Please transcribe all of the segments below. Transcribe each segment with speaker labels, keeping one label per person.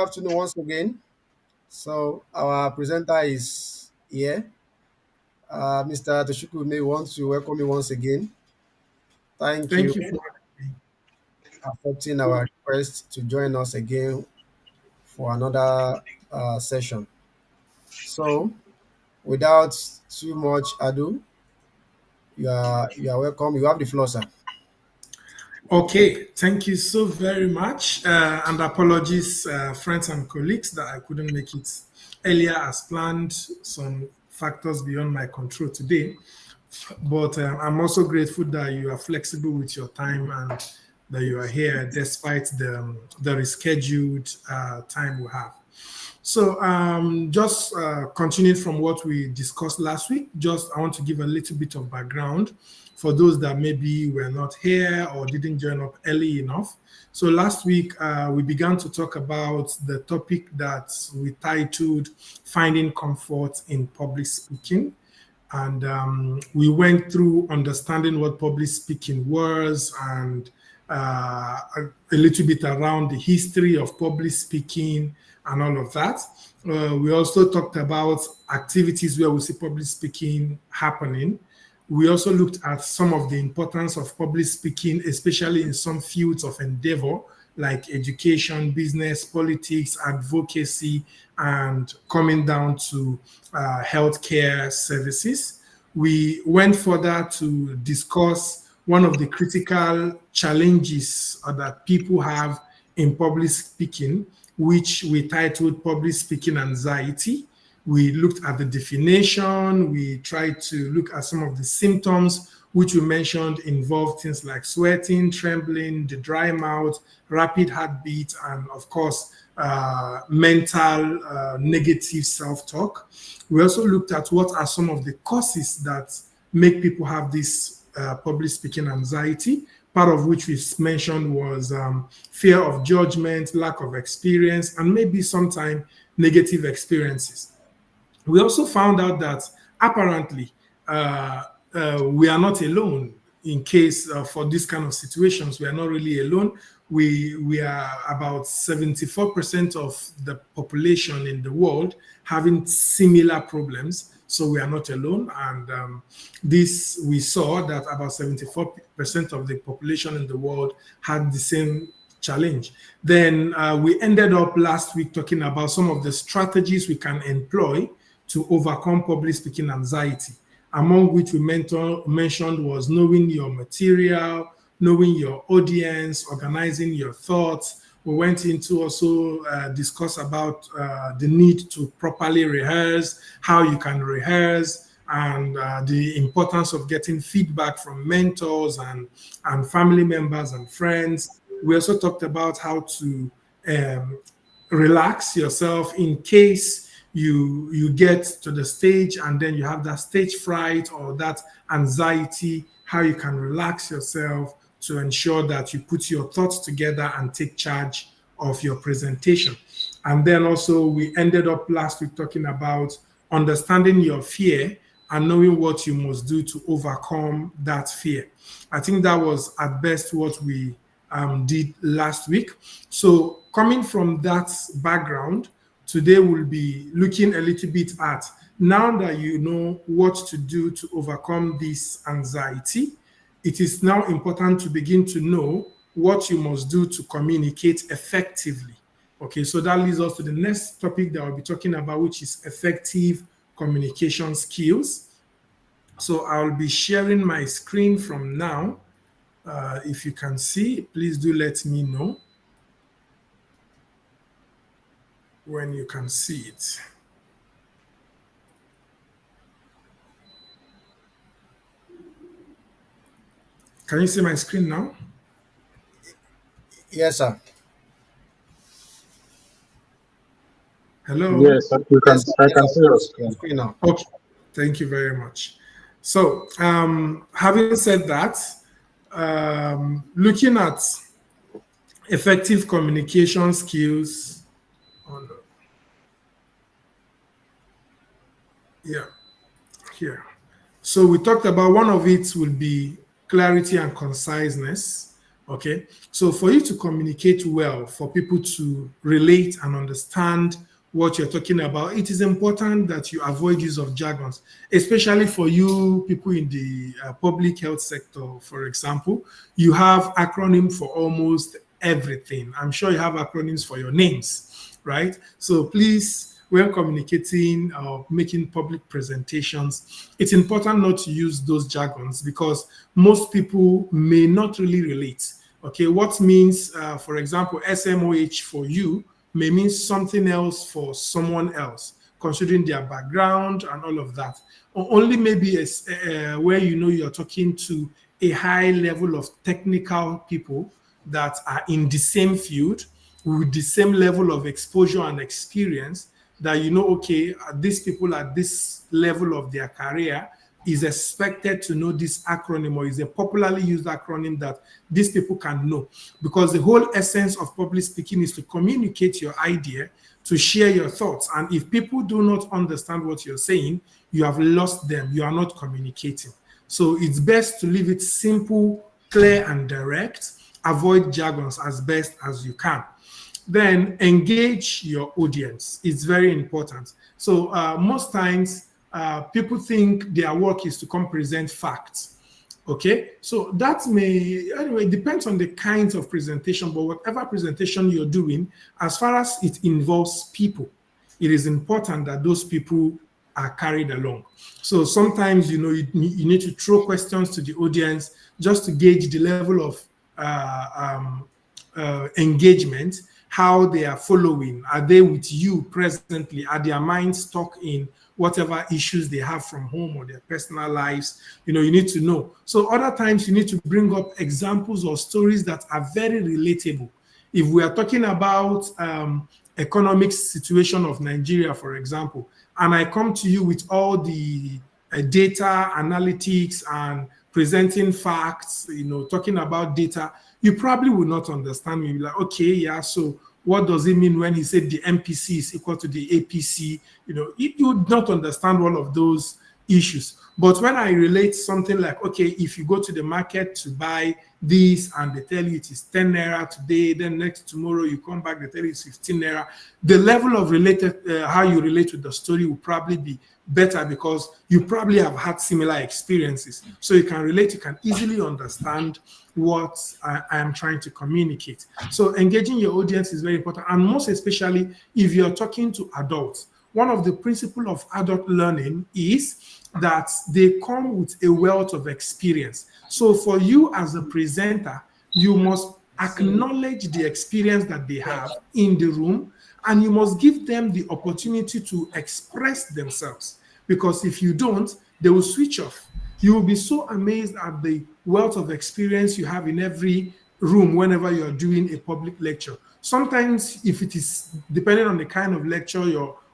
Speaker 1: afternoon once again. So our presenter is here. Mr. Toshuku may want to welcome you once again. Thank you
Speaker 2: Thank you for
Speaker 1: for accepting our request to join us again for another session. So without too much ado, you are welcome. You have the floor, sir.
Speaker 2: okay. Thank you so very much, and apologies, friends and colleagues, that I couldn't make it earlier as planned. Some factors beyond my control today, but I'm also grateful that you are flexible with your time and that you are here despite the rescheduled time we have. So, just continuing from what we discussed last week, just I want to give a little bit of background for those that maybe were not here or didn't join up early enough. So, last week we began to talk about the topic that we titled Finding Comfort in Public Speaking. And we went through understanding what public speaking was and a little bit around the history of public speaking and all of that. We also talked about activities where we see public speaking happening. We also looked at some of the importance of public speaking, especially in some fields of endeavor like education, business, politics, advocacy, and coming down to healthcare services. We went further to discuss one of the critical challenges that people have in public speaking, which we titled Public Speaking Anxiety. We looked at the definition, we tried to look at some of the symptoms, which we mentioned involve things like sweating, trembling, the dry mouth, rapid heartbeat, and of course, mental negative self talk. We also looked at what are some of the causes that make people have this public speaking anxiety, part of which we mentioned was fear of judgment, lack of experience, and maybe sometimes negative experiences. We also found out that apparently we are not alone in case for this kind of situations. We are not really alone. We are about 74% of the population in the world having similar problems. So we are not alone. And this, we saw that about 74% of the population in the world had the same challenge. Then we ended up last week talking about some of the strategies we can employ to overcome public speaking anxiety, among which we mentioned was knowing your material, knowing your audience, organizing your thoughts. We went into also discuss about the need to properly rehearse, how you can rehearse, and the importance of getting feedback from mentors and family members and friends. We also talked about how to relax yourself in case you get to the stage and then you have that stage fright or that anxiety, how you can relax yourself to ensure that you put your thoughts together and take charge of your presentation. And then also we ended up last week talking about understanding your fear and knowing what you must do to overcome that fear. I think that was at best what we did last week. So coming from that background, today we'll be looking a little bit at, now that you know what to do to overcome this anxiety, it is now important to begin to know what you must do to communicate effectively. Okay, so that leads us to the next topic that I'll be talking about, which is effective communication skills. So I'll be sharing my screen from now. If you can see, please do let me know when you can see it. Can you see my screen now?
Speaker 1: Yes, sir.
Speaker 2: Hello?
Speaker 3: Yes, you can,
Speaker 1: Yes, sir.
Speaker 3: I
Speaker 1: Yes,
Speaker 3: can
Speaker 1: sir.
Speaker 3: see your screen.
Speaker 1: Screen now.
Speaker 2: Okay, thank you very much. So, having said that, looking at effective communication skills, yeah, here. So we talked about one of it will be clarity and conciseness. Okay, so for you to communicate well, for people to relate and understand what you're talking about, it is important that you avoid use of jargons, especially for you people in the public health sector. For example, you have acronym for almost everything. I'm sure you have acronyms for your names, right? So please, when communicating or making public presentations, it's important not to use those jargons because most people may not really relate. Okay, what means, for example, SMOH for you may mean something else for someone else, considering their background and all of that. Or only maybe where you know you're talking to a high level of technical people that are in the same field with the same level of exposure and experience, that you know, okay, these people at this level of their career is expected to know this acronym, or is a popularly used acronym that these people can know. Because the whole essence of public speaking is to communicate your idea, to share your thoughts. And if people do not understand what you're saying, you have lost them. You are not communicating. So it's best to leave it simple, clear, and direct. Avoid jargons as best as you can. Then engage your audience. It's very important. So most times people think their work is to come present facts. Okay, so that may, anyway, it depends on the kinds of presentation, but whatever presentation you're doing, as far as it involves people, it is important that those people are carried along. So sometimes, you know, you need to throw questions to the audience just to gauge the level of engagement, how they are following. Are they with you presently? Are their minds stuck in whatever issues they have from home or their personal lives? You know, you need to know. So other times you need to bring up examples or stories that are very relatable. If we are talking about economic situation of Nigeria, for example, and I come to you with all the data analytics and presenting facts, you know, talking about data, you probably will not understand me. Like, okay, yeah, so what does it mean when he said the MPC is equal to the APC? You know, you would not understand all of those issues. But when I relate something like, okay, if you go to the market to buy this and they tell you it is 10 naira today, then next tomorrow you come back, they tell you it's 15 naira, the level of related, how you relate to the story will probably be better because you probably have had similar experiences. So you can relate, you can easily understand what I am trying to communicate. So engaging your audience is very important, and most especially if you're talking to adults. One of the principles of adult learning is that they come with a wealth of experience. So for you as a presenter, you must acknowledge the experience that they have in the room, and you must give them the opportunity to express themselves. Because if you don't, they will switch off. You will be so amazed at the wealth of experience you have in every room whenever you're doing a public lecture. Sometimes, if it is depending on the kind of lecture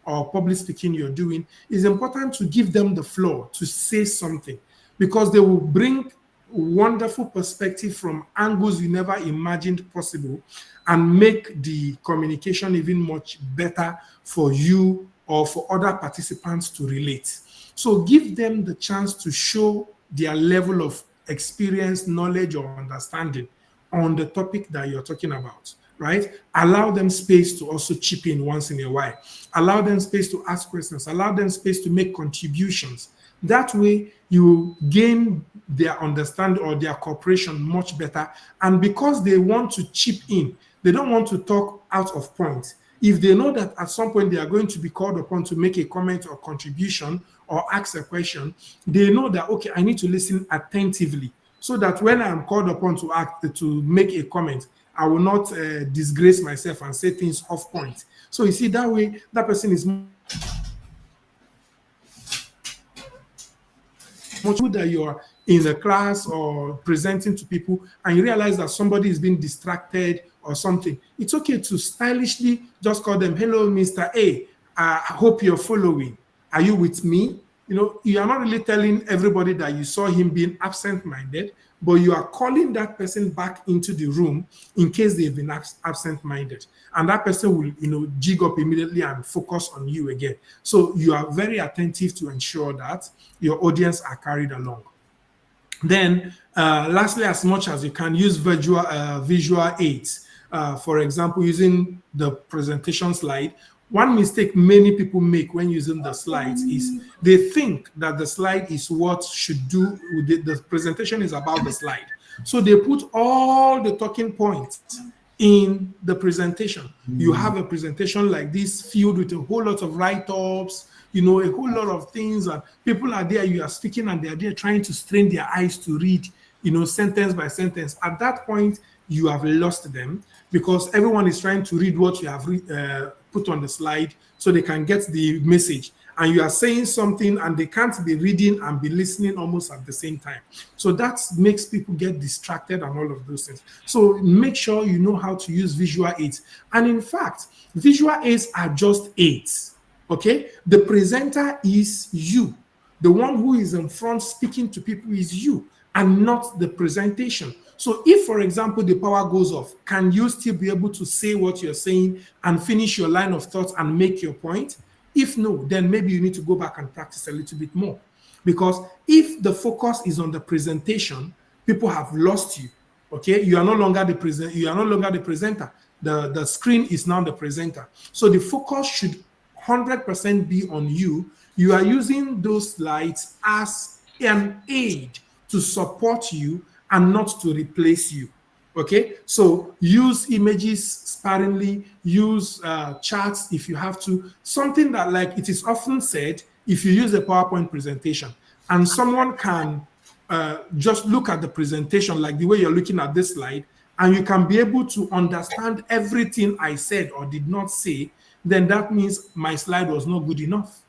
Speaker 2: or public speaking you're doing, it's important to give them the floor to say something, because they will bring wonderful perspective from angles you never imagined possible, and make the communication even much better for you or for other participants to relate. So give them the chance to show their level of experience, knowledge, or understanding on the topic that you're talking about, right? Allow them space to also chip in once in a while. Allow them space to ask questions. Allow them space to make contributions. That way, you gain their understanding or their cooperation much better. And because they want to chip in, they don't want to talk out of point. If they know that at some point they are going to be called upon to make a comment or contribution or ask a question, they know that, okay, I need to listen attentively, so that when I'm called upon to act, to make a comment, I will not disgrace myself and say things off point. So you see, that way, that person is much good that you're in the class or presenting to people and you realize that somebody is being distracted or something. It's okay to stylishly just call them, hello, Mr. A, I hope you're following. Are you with me? You know, you are not really telling everybody that you saw him being absent-minded, but you are calling that person back into the room in case they've been absent-minded. And that person will, you know, jig up immediately and focus on you again. So you are very attentive to ensure that your audience are carried along. Then, lastly, as much as you can use visual aids. For example, using the presentation slide. One mistake many people make when using the slides is they think that the slide is what should do. The presentation is about the slide, so they put all the talking points in the presentation. You have a presentation like this filled with a whole lot of write-ups, a whole lot of things, and people are there, you are speaking, and they are there trying to strain their eyes to read, sentence by sentence. At that point, you have lost them because everyone is trying to read what you have put on the slide so they can get the message. And you are saying something and they can't be reading and be listening almost at the same time. So that makes people get distracted and all of those things. So make sure you know how to use visual aids. And in fact, visual aids are just aids. Okay? The presenter is you. The one who is in front speaking to people is you and not the presentation. So if, for example, the power goes off, can you still be able to say what you're saying and finish your line of thought and make your point? If no, then maybe you need to go back and practice a little bit more. Because if the focus is on the presentation, people have lost you. Okay, you are no longer the presenter. The screen is now the presenter. So the focus should 100% be on you. You are using those slides as an aid to support you and not to replace you. Okay, so use images sparingly, use charts if you have to. Something that, like it is often said, if you use a PowerPoint presentation and someone can just look at the presentation like the way you're looking at this slide, and you can be able to understand everything I said or did not say, then that means my slide was not good enough.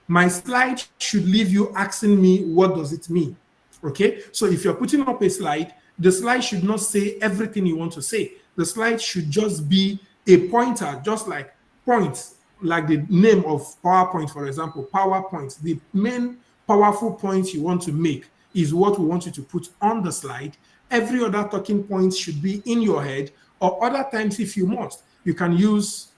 Speaker 2: My slide should leave you asking me, what does it mean? Okay, so if you're putting up a slide, the slide should not say everything you want to say. The slide should just be a pointer, just like points, like the name of PowerPoint, for example, PowerPoint. The main powerful points you want to make is what we want you to put on the slide. Every other talking point should be in your head, or other times, if you must, you can use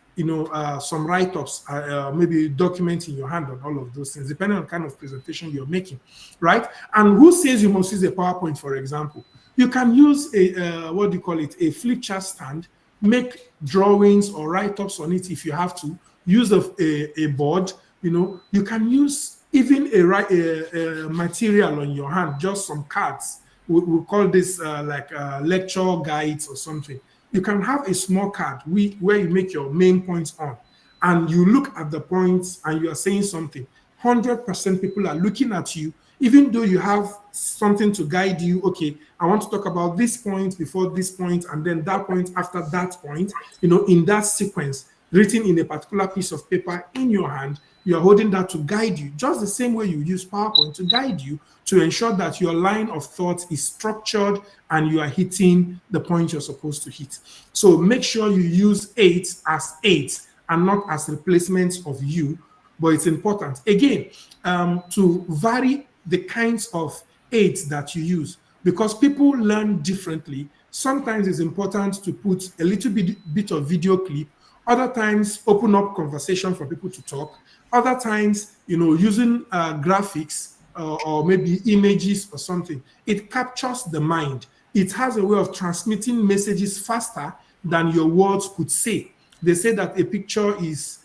Speaker 2: some write-ups, maybe document in your hand on all of those things, depending on the kind of presentation you're making, right? And who says you must use a PowerPoint, for example? You can use a flip chart stand, make drawings or write-ups on it if you have to. Use a board, you can use even a material on your hand, just some cards. We'll call this lecture guides or something. You can have a small card where you make your main points on, and you look at the points and you are saying something. 100% people are looking at you, even though you have something to guide you. Okay, I want to talk about this point before this point, and then that point after that point, in that sequence, written in a particular piece of paper in your hand. You're holding that to guide you, just the same way you use PowerPoint to guide you, to ensure that your line of thought is structured and you are hitting the point you're supposed to hit. So make sure you use aids as aids and not as replacements of you, but it's important, again, to vary the kinds of aids that you use, because people learn differently. Sometimes it's important to put a little bit of video clip. Other times, open up conversation for people to talk. Other times, using graphics or maybe images or something. It captures the mind. It has a way of transmitting messages faster than your words could say. They say that a picture is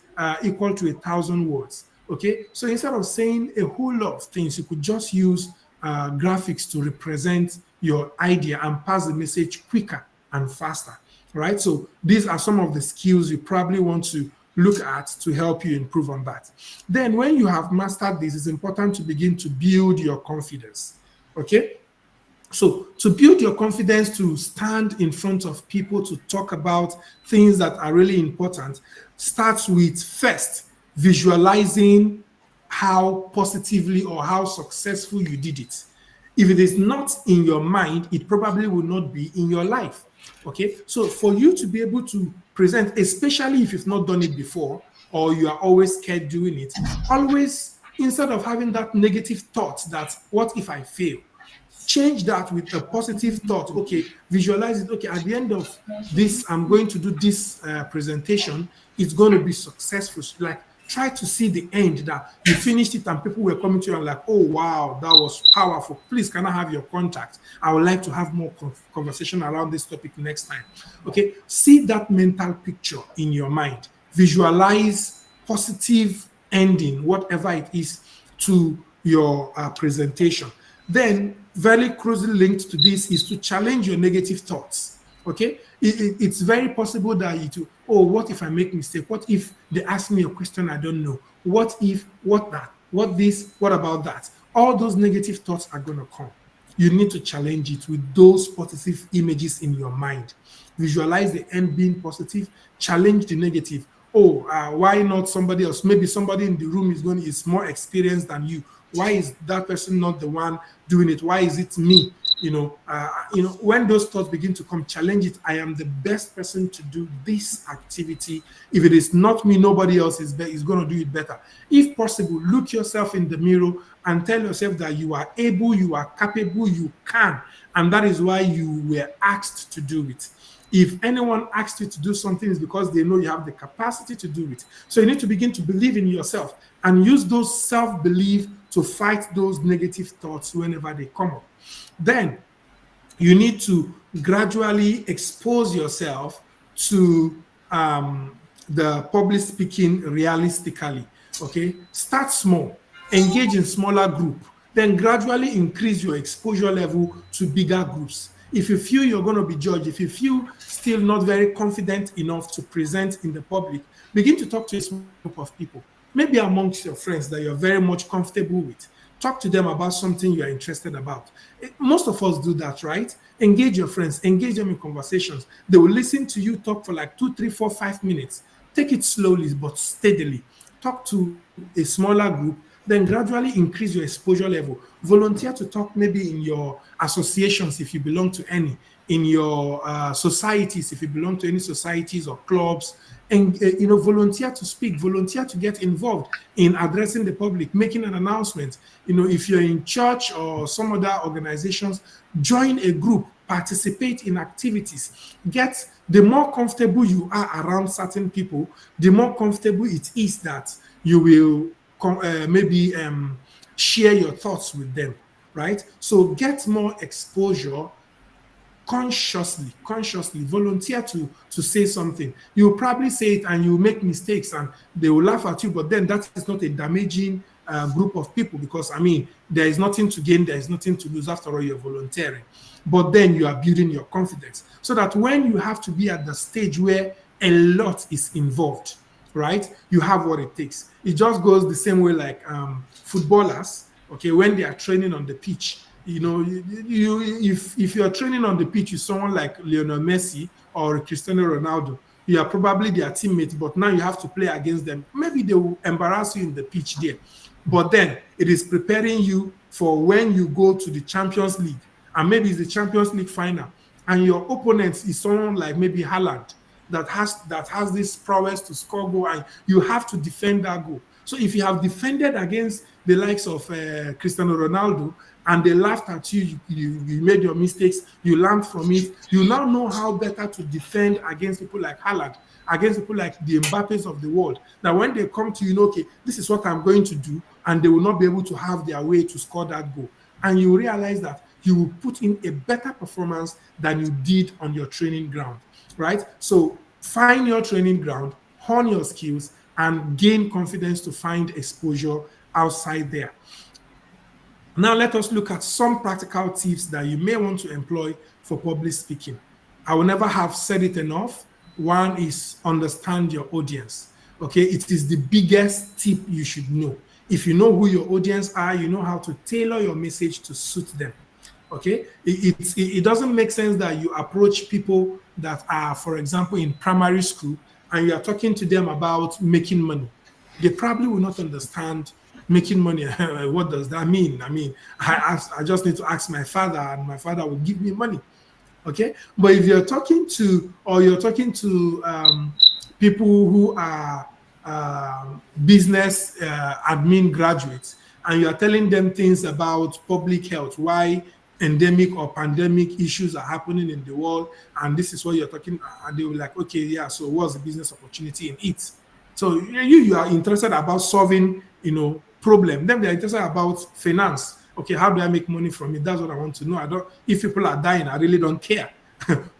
Speaker 2: equal to 1,000 words. Okay, so instead of saying a whole lot of things, you could just use graphics to represent your idea and pass the message quicker and faster. Right? So these are some of the skills you probably want to look at to help you improve on that. Then when you have mastered this, it's important to begin to build your confidence. Okay? So to build your confidence to stand in front of people to talk about things that are really important starts with first visualizing how positively or how successful you did it. If it is not in your mind, it probably will not be in your life. Okay, so for you to be able to present, especially if you've not done it before or you are always scared doing it, always, instead of having that negative thought that what if I fail, change that with a positive thought. Okay, visualize it. Okay, at the end of this, I'm going to do this presentation. It's going to be successful. Like try to see the end, that you finished it and people were coming to you and like, oh wow, that was powerful. Please, can I have your contact? I would like to have more conversation around this topic next time. Okay, see that mental picture in your mind. Visualize positive ending, whatever it is, to your presentation. Then, very closely linked to this is to challenge your negative thoughts. Okay, it's very possible that you, oh, what if I make mistake? What if they ask me a question I don't know? What if, what that, what this, what about that? All those negative thoughts are going to come. You need to challenge it with those positive images in your mind. Visualize the end being positive, challenge the negative. Oh, why not somebody else? Maybe somebody in the room is more experienced than you. Why is that person not the one doing it? Why is it me? When those thoughts begin to come, challenge it. I am the best person to do this activity. If it is not me, nobody else is going to do it better. If possible, look yourself in the mirror and tell yourself that you are able, you are capable, you can, and that is why you were asked to do it. If anyone asks you to do something, it's because they know you have the capacity to do it. So you need to begin to believe in yourself and use those self-belief to fight those negative thoughts whenever they come up. Then you need to gradually expose yourself to the public speaking realistically. Okay, start small, engage in smaller group, then gradually increase your exposure level to bigger groups. If you feel you're going to be judged, if you feel still not very confident enough to present in the public, begin to talk to a small group of people, maybe amongst your friends that you're very much comfortable with. Talk to them about something you are interested about. Most of us do that, right? Engage your friends, engage them in conversations. They will listen to you talk for like 2, 3, 4, 5 minutes. Take it slowly but steadily. Talk to a smaller group, then gradually increase your exposure level. Volunteer to talk maybe in your associations if you belong to any, in your societies if you belong to any societies or clubs, and volunteer to speak, volunteer to get involved in addressing the public, making an announcement. If you're in church or some other organizations, join a group, participate in activities. The more comfortable you are around certain people, the more comfortable it is that you will maybe share your thoughts with them, right? So get more exposure consciously volunteer to say something. You'll probably say it and you make mistakes and they will laugh at you, but then that is not a damaging group of people, because there is nothing to gain, there is nothing to lose. After all, you're volunteering. But then you are building your confidence so that when you have to be at the stage where a lot is involved, right, you have what it takes. It just goes the same way like footballers, okay, when they are training on the pitch. If you're training on the pitch with someone like Lionel Messi or Cristiano Ronaldo, you are probably their teammate, but now you have to play against them. Maybe they will embarrass you in the pitch there, but then it is preparing you for when you go to the Champions League, and maybe it's the Champions League final, and your opponent is someone like maybe Haaland that has this prowess to score goal, and you have to defend that goal. So if you have defended against the likes of Cristiano Ronaldo and they laughed at you, you made your mistakes, you learned from it, you now know how better to defend against people like Haaland, against people like the Mbappes of the world. That when they come to you, okay, this is what I'm going to do, and they will not be able to have their way to score that goal. And you realize that you will put in a better performance than you did on your training ground, right? So find your training ground, hone your skills, and gain confidence to find exposure outside there. Now, let us look at some practical tips that you may want to employ for public speaking. I will never have said it enough. One is understand your audience. Okay, it is the biggest tip you should know. If you know who your audience are, you know how to tailor your message to suit them. Okay, it doesn't make sense that you approach people that are, for example, in primary school, and you are talking to them about making money. They probably will not understand making money. What does that mean? I just need to ask my father, and my father will give me money. Okay, but if you're talking to, people who are business admin graduates, and you are telling them things about public health, why endemic or pandemic issues are happening in the world, and this is what you're talking, and they were like, okay, yeah, so what's the business opportunity in it? So you are interested about solving, problem. Then they are interested about finance. Okay, how do I make money from it? That's what I want to know. I don't. If people are dying, I really don't care.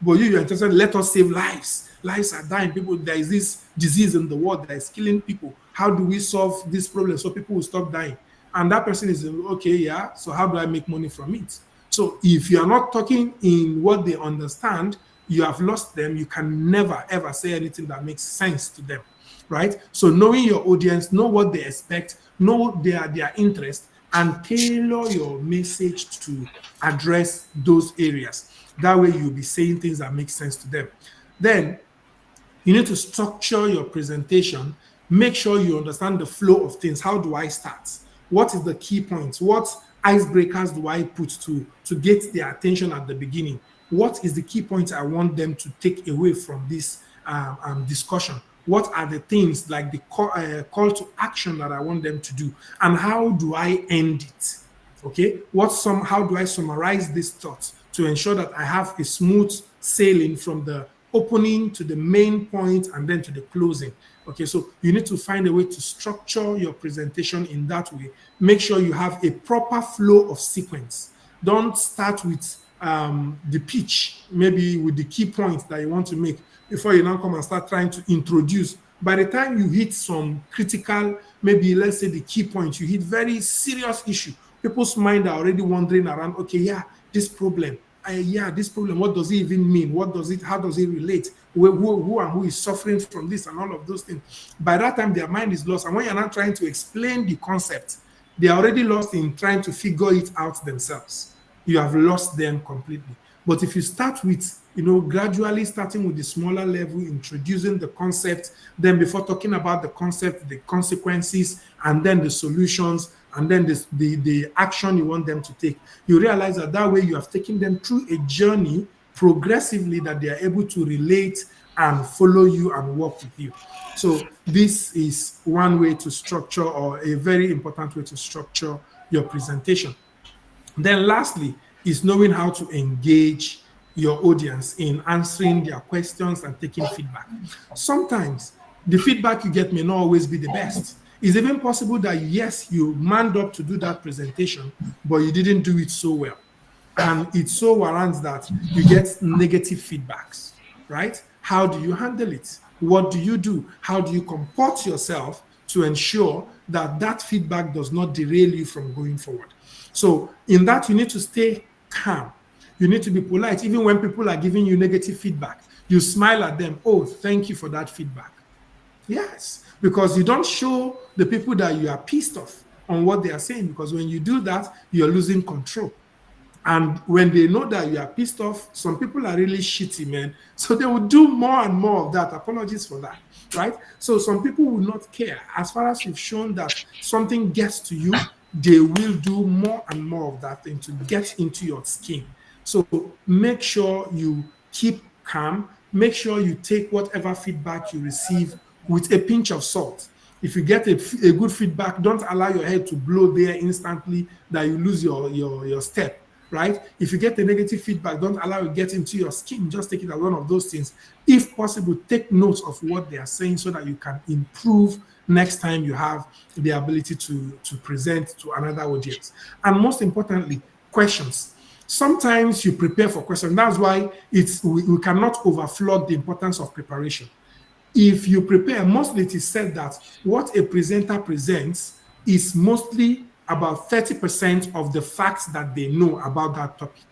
Speaker 2: But you're interested. Let us save lives. Lives are dying. People. There is this disease in the world that is killing people. How do we solve this problem so people will stop dying? And that person is okay. Yeah. So how do I make money from it? So if you are not talking in what they understand, you have lost them. You can never ever say anything that makes sense to them, right? So knowing your audience, know what they expect, know their interest, and tailor your message to address those areas. That way you'll be saying things that make sense to them. Then you need to structure your presentation. Make sure you understand the flow of things. How do I start? What is the key points? What icebreakers do I put to get their attention at the beginning? What is the key points I want them to take away from this discussion? What are the things like the call to action that I want them to do? And how do I end it? Okay, how do I summarize these thoughts to ensure that I have a smooth sailing from the opening to the main point and then to the closing? Okay, so you need to find a way to structure your presentation in that way. Make sure you have a proper flow of sequence. Don't start with the pitch, maybe with the key points that you want to make before you now come and start trying to introduce. By the time you hit some critical, maybe let's say the key point, you hit very serious issue. People's mind are already wandering around. Okay, yeah, this problem. This problem. What does it even mean? What does it? How does it relate? Who is suffering from this and all of those things? By that time, their mind is lost. And when you're not trying to explain the concept, they are already lost in trying to figure it out themselves. You have lost them completely. But if you start with, gradually starting with the smaller level, introducing the concept, then before talking about the concept, the consequences, and then the solutions, and then the action you want them to take, you realize that way you have taken them through a journey progressively that they are able to relate and follow you and work with you. So this is one way to structure, or a very important way to structure your presentation. Then lastly is knowing how to engage your audience in answering their questions and taking feedback. Sometimes the feedback you get may not always be the best. It's even possible that, yes, you manned up to do that presentation, but you didn't do it so well. And it so warrants that you get negative feedbacks, right? How do you handle it? What do you do? How do you comport yourself to ensure that that feedback does not derail you from going forward? So in that, you need to stay calm. You need to be polite. Even when people are giving you negative feedback, you smile at them. Oh, thank you for that feedback. Yes, because you don't show the people that you are pissed off on what they are saying, because when you do that, you're losing control. And when they know that you are pissed off, some people are really shitty, man. So they will do more and more of that. Apologies for that, right? So some people will not care. As far as you've shown that something gets to you, they will do more and more of that thing to get into your skin. So make sure you keep calm. Make sure you take whatever feedback you receive with a pinch of salt. If you get a good feedback, don't allow your head to blow there instantly that you lose your step, right? If you get a negative feedback, don't allow it to get into your skin. Just take it as one of those things. If possible, take notes of what they are saying so that you can improve next time you have the ability to present to another audience. And most importantly, questions. Sometimes you prepare for questions. That's why we cannot overflow the importance of preparation. If you prepare, mostly it is said that what a presenter presents is mostly about 30% of the facts that they know about that topic.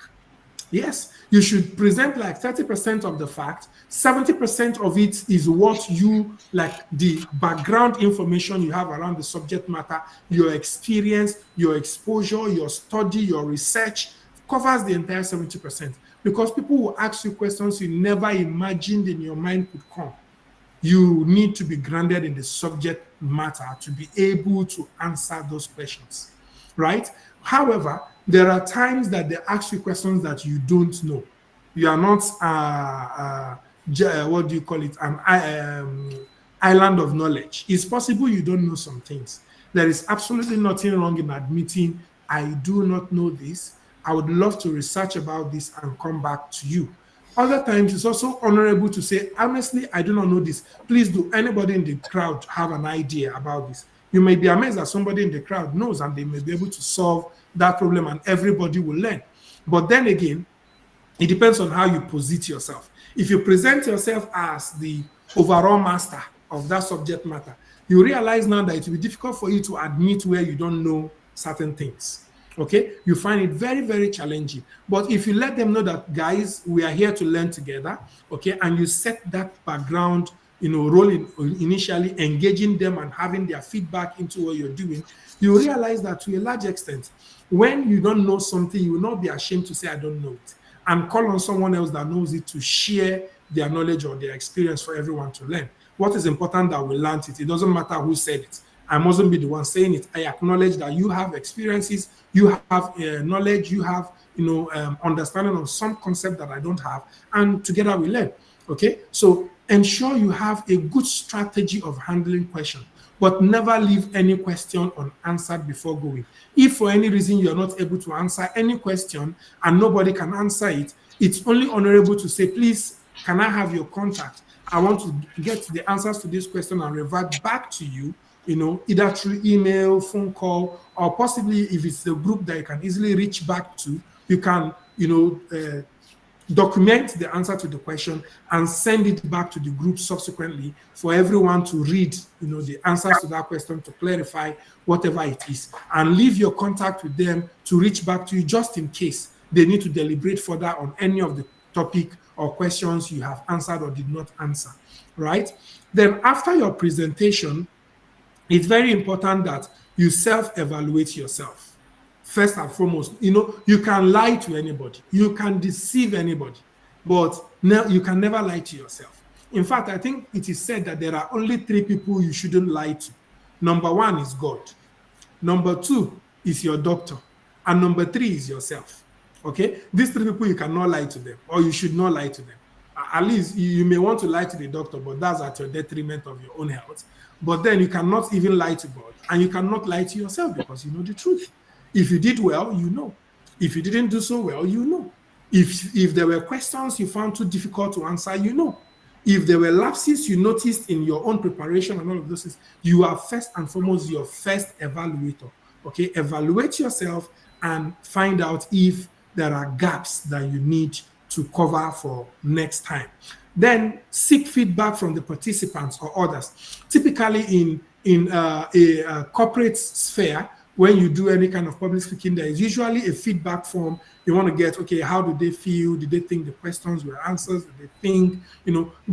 Speaker 2: Yes, you should present like 30% of the fact. 70% of it is what you, like the background information you have around the subject matter, your experience, your exposure, your study, your research covers the entire 70%. Because people will ask you questions you never imagined in your mind could come. You need to be grounded in the subject matter to be able to answer those questions, right? However, there are times that they ask you questions that you don't know. You are not, what do you call it, an island of knowledge. It's possible you don't know some things. There is absolutely nothing wrong in admitting, I do not know this. I would love to research about this and come back to you. Other times, it's also honorable to say, honestly, I do not know this. Please, do anybody in the crowd have an idea about this? You may be amazed that somebody in the crowd knows and they may be able to solve that problem and everybody will learn. But then again, it depends on how you posit yourself. If you present yourself as the overall master of that subject matter, you realize now that it will be difficult for you to admit where you don't know certain things. Okay, you find it very, very challenging. But if you let them know that, guys, we are here to learn together, okay, and you set that background, role in initially engaging them and having their feedback into what you're doing, you realize that to a large extent, when you don't know something, you will not be ashamed to say, I don't know it, and call on someone else that knows it to share their knowledge or their experience for everyone to learn. What is important that we learn it. It doesn't matter who said it. I mustn't be the one saying it. I acknowledge that you have experiences, you have knowledge, you have understanding of some concept that I don't have, and together we learn. Okay, so ensure you have a good strategy of handling questions, but never leave any question unanswered before going. If for any reason you're not able to answer any question and nobody can answer it, it's only honorable to say, please, can I have your contact? I want to get the answers to this question and revert back to you, either through email, phone call, or possibly if it's a group that you can easily reach back to, you can, document the answer to the question and send it back to the group subsequently for everyone to read, the answers to that question to clarify whatever it is, and leave your contact with them to reach back to you just in case they need to deliberate further on any of the topic or questions you have answered or did not answer, right? Then after your presentation, it's very important that you self-evaluate yourself. First and foremost, you can lie to anybody, you can deceive anybody, but you can never lie to yourself. In fact, I think it is said that there are only three people you shouldn't lie to. Number one is God. Number two is your doctor. And number three is yourself. Okay? These three people, you cannot lie to them, or you should not lie to them. At least you may want to lie to the doctor, but that's at your detriment of your own health. But then you cannot even lie to God, and you cannot lie to yourself because you know the truth. If you did well, you know. If you didn't do so well, you know. If there were questions you found too difficult to answer, you know. If there were lapses you noticed in your own preparation and all of those things, you are first and foremost your first evaluator. Okay, evaluate yourself and find out if there are gaps that you need to cover for next time. Then seek feedback from the participants or others. Typically in a corporate sphere, when you do any kind of public speaking, there is usually a feedback form. You want to get, okay, how do they feel? Did they think the questions were answers? Did they think,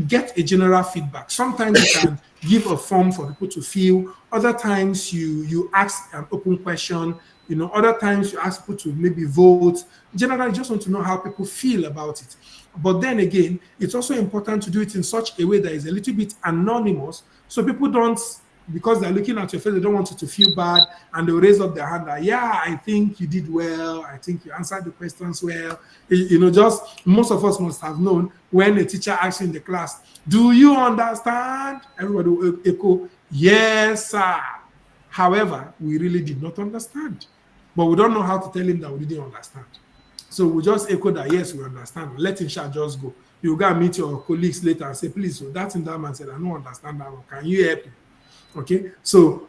Speaker 2: get a general feedback. Sometimes you can give a form for people to fill. Other times you ask an open question. Other times you ask people to maybe vote. Generally, you just want to know how people feel about it. But then again, it's also important to do it in such a way that is a little bit anonymous, so people don't, because they're looking at your face, they don't want you to feel bad, and they'll raise up their hand like, yeah, I think you did well, I think you answered the questions well. Just most of us must have known when a teacher asks you in the class, do you understand? Everybody will echo, yes, sir. However, we really did not understand, but we don't know how to tell him that we didn't understand. So we just echo that, yes, we understand. Let him shall just go. You go and meet your colleagues later and say, please, so that in that man said, I don't understand that one. Can you help me? Okay, so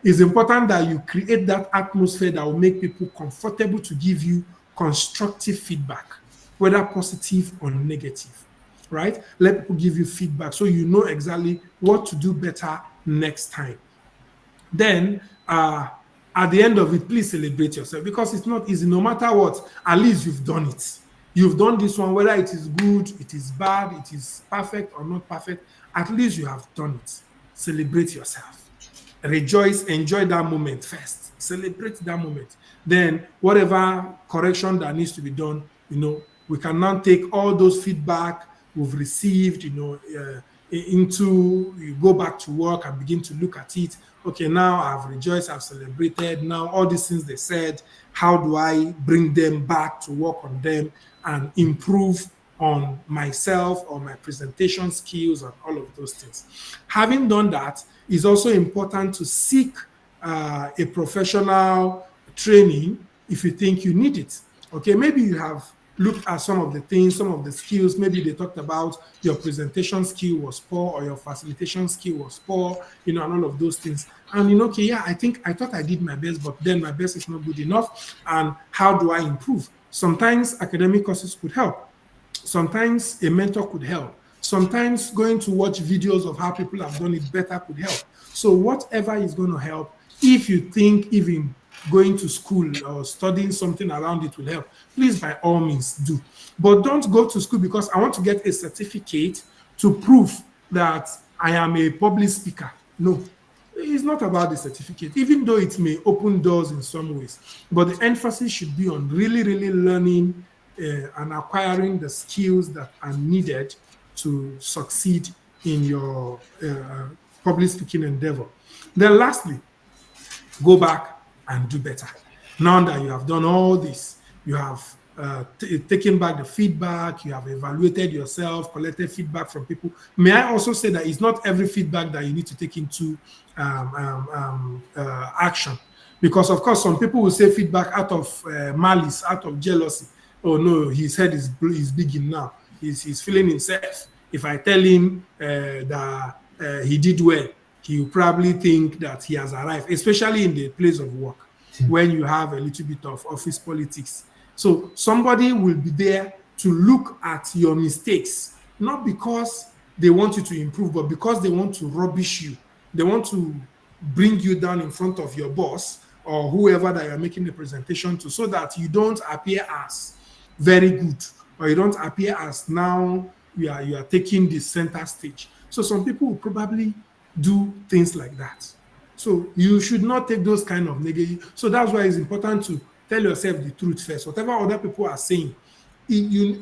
Speaker 2: it's important that you create that atmosphere that will make people comfortable to give you constructive feedback, whether positive or negative, right? Let people give you feedback so you know exactly what to do better next time. Then, at the end of it, please celebrate yourself, because it's not easy. No matter what, at least you've done it. You've done this one, whether it is good, it is bad, it is perfect or not perfect, at least you have done it. Celebrate yourself. Rejoice, enjoy that moment first. Celebrate that moment. Then whatever correction that needs to be done, we can now take all those feedback we've received, into, you go back to work and begin to look at it. Okay, now I've rejoiced, I've celebrated. Now all these things they said, how do I bring them back to work on them and improve on myself or my presentation skills and all of those things. Having done that, it's also important to seek a professional training if you think you need it. Okay, maybe you have looked at some of the things, some of the skills. Maybe they talked about your presentation skill was poor or your facilitation skill was poor, and all of those things. And okay, yeah, I thought I did my best, but then my best is not good enough. And how do I improve? Sometimes academic courses could help. Sometimes a mentor could help. Sometimes going to watch videos of how people have done it better could help. So whatever is going to help, if you think even going to school or studying something around it will help, please by all means do. But don't go to school because I want to get a certificate to prove that I am a public speaker. No, it's not about the certificate, even though it may open doors in some ways. But the emphasis should be on really, really learning and acquiring the skills that are needed to succeed in your public speaking endeavor. Then, lastly, go back and do better. Now that you have done all this, you have taken back the feedback, you have evaluated yourself, collected feedback from people. May I also say that it's not every feedback that you need to take into action. Because, of course, some people will say feedback out of malice, out of jealousy. Oh, no, his head is big now. He's feeling himself. If I tell him that he did well, he will probably think that he has arrived, especially in the place of work when you have a little bit of office politics. So somebody will be there to look at your mistakes, not because they want you to improve, but because they want to rubbish you. They want to bring you down in front of your boss or whoever that you're making the presentation to, so that you don't appear as very good, or you don't appear as now you are taking the center stage. So some people will probably do things like that. So you should not take those kind of negative. So that's why it's important to tell yourself the truth first. Whatever other people are saying,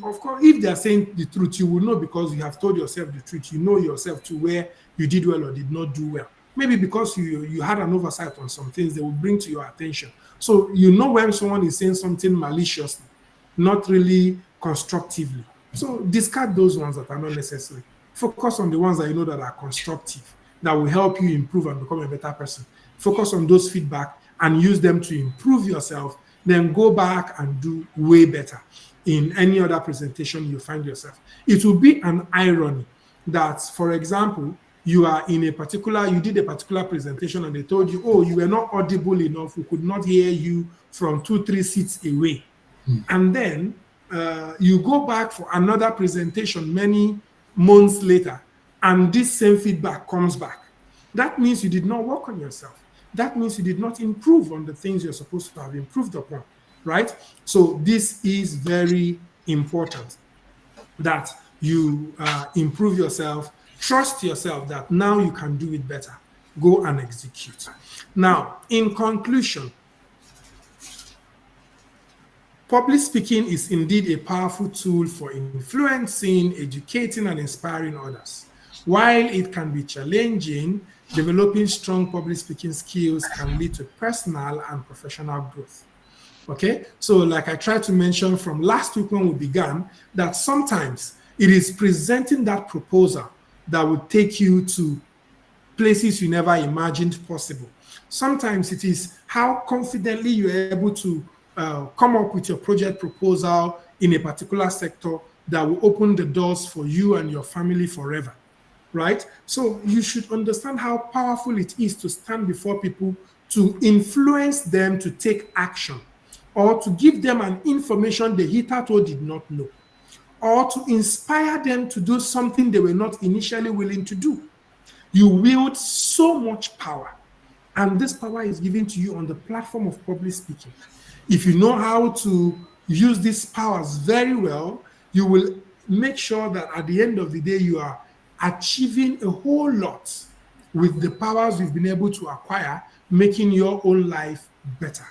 Speaker 2: of course, if they are saying the truth, you will know because you have told yourself the truth. You know yourself to where you did well or did not do well. Maybe because you had an oversight on some things, they will bring to your attention. So you know when someone is saying something maliciously, not really constructively. So discard those ones that are not necessary. Focus on the ones that you know that are constructive, that will help you improve and become a better person. Focus on those feedback and use them to improve yourself. Then go back and do way better in any other presentation you find yourself. It will be an irony that, for example, you did a particular presentation and they told you, oh, you were not audible enough, we could not hear you from 2-3 seats away. And then you go back for another presentation many months later, and this same feedback comes back. That means you did not work on yourself. That means you did not improve on the things you're supposed to have improved upon, right? So this is very important that you improve yourself, trust yourself that now you can do it better. Go and execute. Now, in conclusion, public speaking is indeed a powerful tool for influencing, educating, and inspiring others. While it can be challenging, developing strong public speaking skills can lead to personal and professional growth. Okay, so like I tried to mention from last week when we began, that sometimes it is presenting that proposal that would take you to places you never imagined possible. Sometimes it is how confidently you're able to come up with your project proposal in a particular sector that will open the doors for you and your family forever, right? So you should understand how powerful it is to stand before people, to influence them to take action, or to give them an information they hitherto did not know, or to inspire them to do something they were not initially willing to do. You wield so much power, and this power is given to you on the platform of public speaking. If you know how to use these powers very well, you will make sure that at the end of the day, you are achieving a whole lot with the powers you've been able to acquire, making your own life better.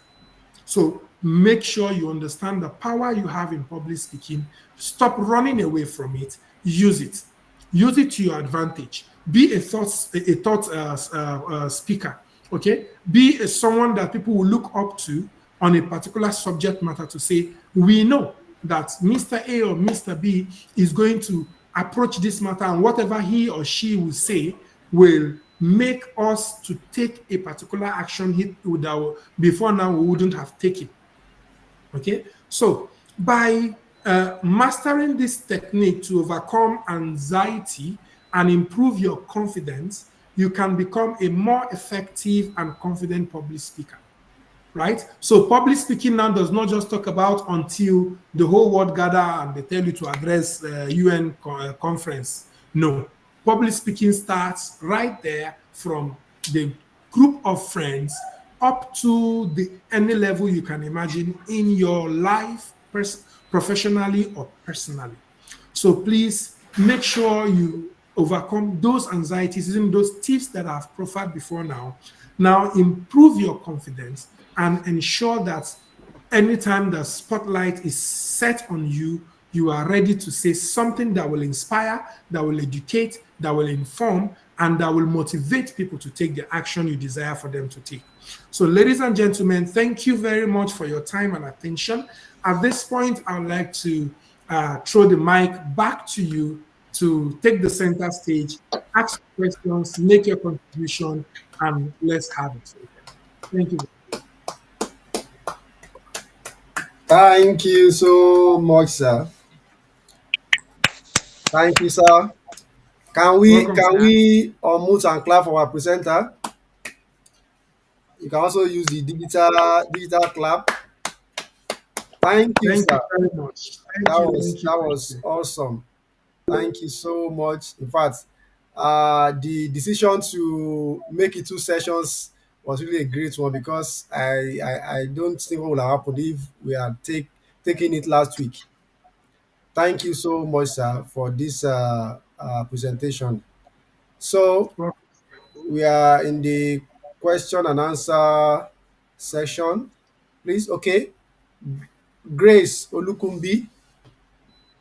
Speaker 2: So make sure you understand the power you have in public speaking. Stop running away from it. Use it. Use it to your advantage. Be a thought speaker. Okay. Be someone that people will look up to on a particular subject matter to say, we know that Mr. A or Mr. B is going to approach this matter, and whatever he or she will say will make us to take a particular action that before now we wouldn't have taken. Okay, so by Mastering this technique to overcome anxiety and improve your confidence, you can become a more effective and confident public speaker. Right? So public speaking now does not just talk about until the whole world gather and they tell you to address UN conference. No, public speaking starts right there from the group of friends up to the any level you can imagine in your life, professionally or personally. So please make sure you overcome those anxieties using those tips that I've profiled before now. Now improve your confidence and ensure that anytime the spotlight is set on you, you are ready to say something that will inspire, that will educate, that will inform, and that will motivate people to take the action you desire for them to take. So, ladies and gentlemen, thank you very much for your time and attention. At this point, I would like to throw the mic back to you to take the center stage, ask questions, make your contribution, and let's have it. Thank you.
Speaker 1: Thank you so much, sir. Thank you, sir. Can we
Speaker 2: Welcome,
Speaker 1: can
Speaker 2: sir.
Speaker 1: we unmute and clap for our presenter? You can also use the digital clap. Thank you,
Speaker 2: Thank you
Speaker 1: sir.
Speaker 2: very much.
Speaker 1: That
Speaker 2: Thank you,
Speaker 1: was
Speaker 2: thank you,
Speaker 1: that
Speaker 2: thank
Speaker 1: was
Speaker 2: you.
Speaker 1: awesome. Thank you so much. In fact, the decision to make it two sessions was really a great one because I don't think what would have happened if we had taken it last week. Thank you so much, sir, for this presentation. So
Speaker 2: Welcome.
Speaker 1: we are in the question and answer section. Please, okay. Grace Olukumbi,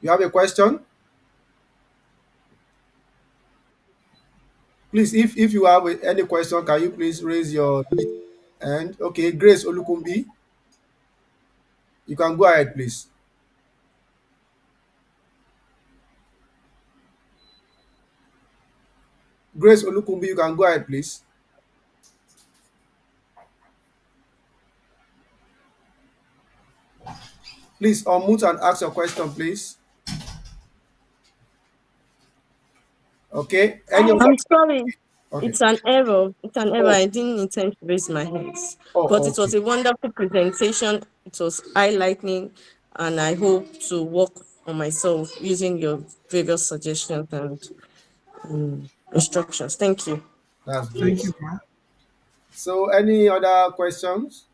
Speaker 1: you have a question? Please, if you have any question, can you please raise your hand? Okay, Grace Olukumbi, you can go ahead, please. Grace Olukumbi, you can go ahead, please. Please unmute and ask your question, please. Okay. Any other?
Speaker 3: I'm sorry.
Speaker 1: Okay.
Speaker 3: It's an error. It's an error.
Speaker 1: Oh,
Speaker 3: I didn't intend to raise my hands. But
Speaker 1: oh,
Speaker 3: it was
Speaker 1: okay.
Speaker 3: a wonderful presentation. It was highlighting, and I hope to work on myself using your various suggestions and instructions. Thank you.
Speaker 1: That's great.
Speaker 2: Thank you, ma.
Speaker 1: So, any other questions?